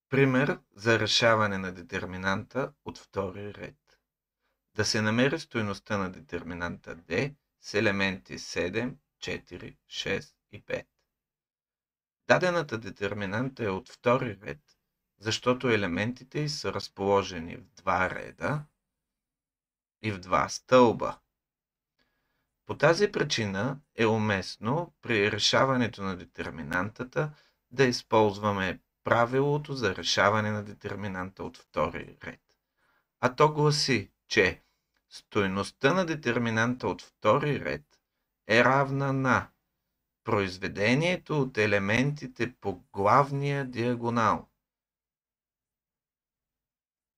Пример за решаване на детерминанта от втори ред. Да се намери стойността на детерминанта D с елементи 7, 4, 6 и 5. Дадената детерминанта е от втори ред, защото елементите й са разположени в два реда и в два стълба. По тази причина е уместно при решаването на детерминантата да използваме правилото за решаване на детерминанта от втори ред. А то гласи, че стойността на детерминанта от втори ред е равна на произведението от елементите по главния диагонал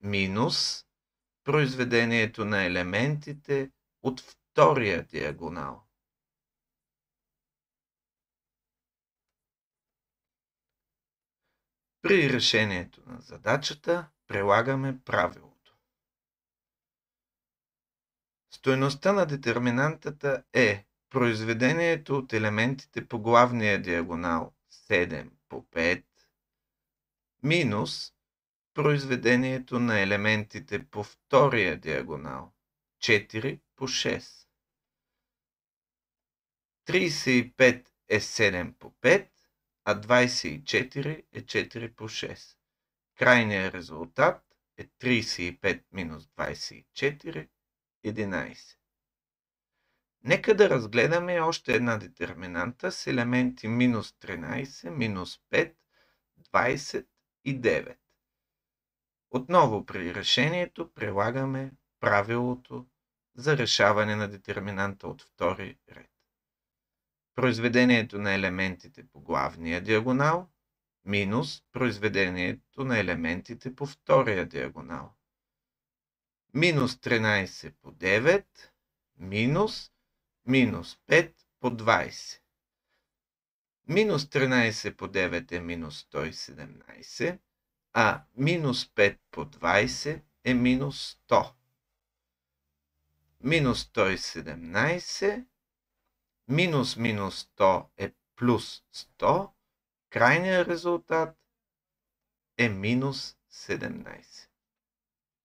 минус произведението на елементите от втория диагонал. При решението на задачата прилагаме правилото. Стойността на детерминантата е произведението от елементите по главния диагонал 7 по 5 минус произведението на елементите по втория диагонал 4 по 6. 35 е 7 по 5, а 24 е 4 по 6. Крайният резултат е 35 минус 24, 11. Нека да разгледаме още една детерминанта с елементи минус 13, минус 5, 20 и 9. Отново при решението прилагаме правилото за решаване на детерминанта от втори ред. Произведението на елементите по главния диагонал минус произведението на елементите по втория диагонал. Минус 13 по 9 минус 5 по 20. Минус 13 по 9 е минус 117, а минус 5 по 20 е минус 100. Минус 117, минус 100 е плюс 100, крайният резултат е минус 17.